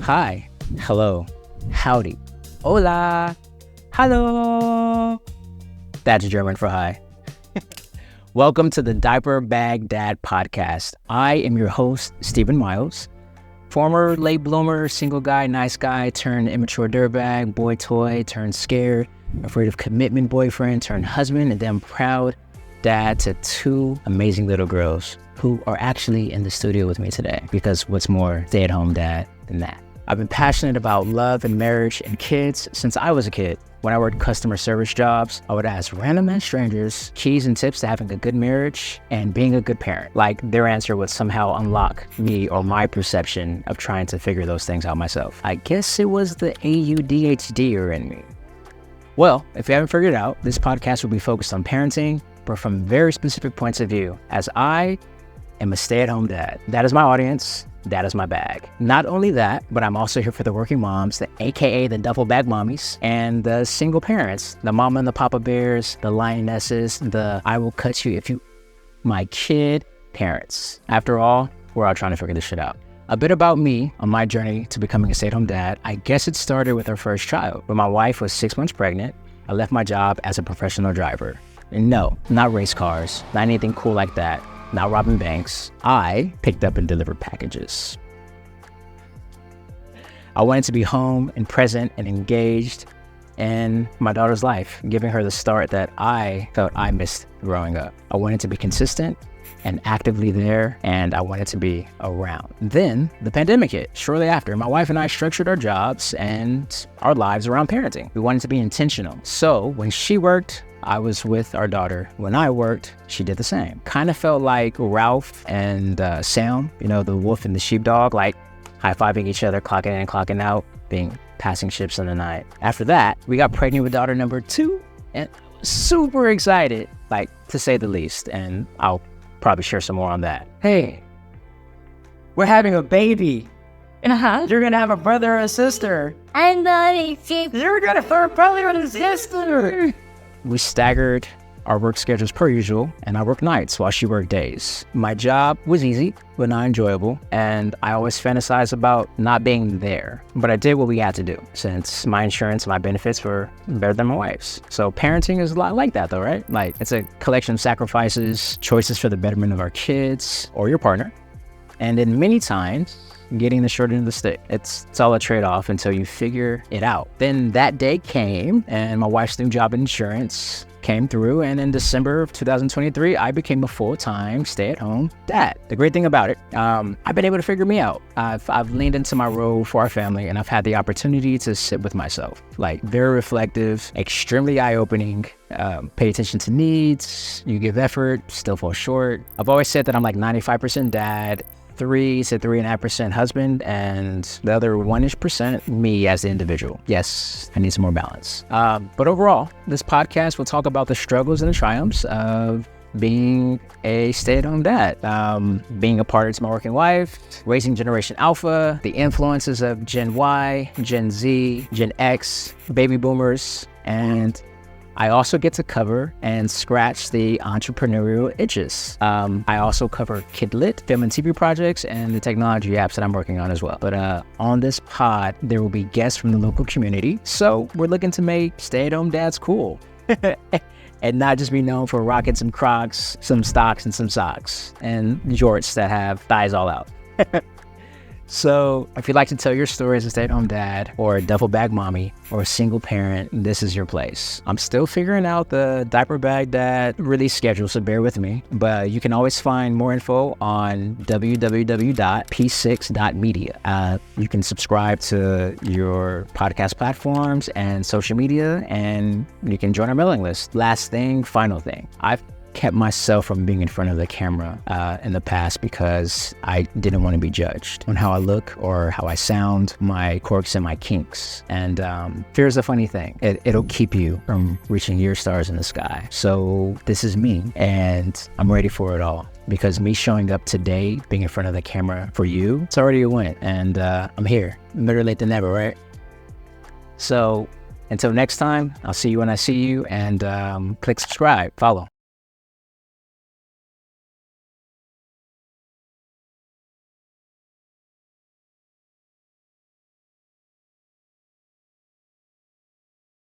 Hi, hello, howdy, hola, hello. That's German for hi. Welcome to the Diaper Bag Dad podcast. I am your host, Stephen Miles, former late bloomer, single guy, nice guy, turned immature dirtbag, boy toy, turned scared, afraid of commitment boyfriend, turned husband, and then proud dad to two amazing little girls who are actually in the studio with me today because what's more stay-at-home dad than that? I've been passionate about love and marriage and kids since I was a kid. When I worked customer service jobs, I would ask random and strangers keys and tips to having a good marriage and being a good parent. Like their answer would somehow unlock me or my perception of trying to figure those things out myself. I guess it was the ADHDer in me. Well, if you haven't figured it out, this podcast will be focused on parenting, but from very specific points of view, as I am a stay-at-home dad. That is my audience. That is my bag. Not only that, but I'm also here for the working moms, the AKA the duffel bag mommies, and the single parents, the mama and the papa bears, the lionesses, the I will cut you if you, my kid parents. After all, we're all trying to figure this shit out. A bit about me on my journey to becoming a stay-at-home dad. I guess it started with our first child. When my wife was 6 months pregnant, I left my job as a professional driver. And no, not race cars, not anything cool like that. Not robbing banks. I picked up and delivered packages. I wanted to be home and present and engaged in my daughter's life, giving her the start that I felt I missed growing up. I wanted to be consistent and actively there, and I wanted to be around. Then the pandemic hit. Shortly after, my wife and I structured our jobs and our lives around parenting. We wanted to be intentional. So when she worked, I was with our daughter. When I worked, she did the same. Kind of felt like Ralph and Sam, you know, the wolf and the sheepdog, like high-fiving each other, clocking in and clocking out, being passing ships in the night. After that, we got pregnant with daughter number 2, and I was super excited, like to say the least, and I'll probably share some more on that. Hey, we're having a baby. You're gonna have a brother or a sister. And You're gonna have a brother or a sister. We staggered our work schedules per usual, and I worked nights while she worked days. My job was easy, but not enjoyable, and I always fantasized about not being there. But I did what we had to do, since my insurance and my benefits were better than my wife's. So parenting is a lot like that though, right? Like it's a collection of sacrifices, choices for the betterment of our kids or your partner, and then many times, getting the short end of the stick. It's all a trade-off until you figure it out. Then that day came, and my wife's new job in insurance came through, and in December of 2023, I became a full-time stay-at-home dad. The great thing about it, I've been able to figure me out. I've leaned into my role for our family, and I've had the opportunity to sit with myself. Like very reflective, extremely eye-opening, pay attention to needs, you give effort, still fall short. I've always said that I'm like 95% dad, 3 to 3.5% husband, and the other 1-ish% me as the individual. Yes, I need some more balance. But overall, this podcast will talk about the struggles and the triumphs of being a stay-at-home dad, being a partner to my working wife, raising Generation Alpha, the influences of Gen Y, Gen Z, Gen X, baby boomers, and I also get to cover and scratch the entrepreneurial itches. I also cover Kidlit, film and TV projects, and the technology apps that I'm working on as well. But on this pod, there will be guests from the local community. So we're looking to make stay-at-home dads cool. And not just be known for rocking some Crocs, some stocks, and some socks, and jorts that have thighs all out. So if you'd like to tell your story as a stay-at-home dad or a duffel bag mommy or a single parent, this is your place. I'm still figuring out the diaper bag dad release schedule, so bear with me. But you can always find more info on www.p6.media. You can subscribe to your podcast platforms and social media, and you can join our mailing list. Last thing, final thing. I've kept myself from being in front of the camera in the past because I didn't want to be judged on how I look or how I sound, my quirks and my kinks. And fear is a funny thing. It'll keep you from reaching your stars in the sky. So this is me, and I'm ready for it all. Because me showing up today, being in front of the camera for you, it's already a win. And I'm here. Better late than never, right? So until next time, I'll see you when I see you, and click subscribe, follow.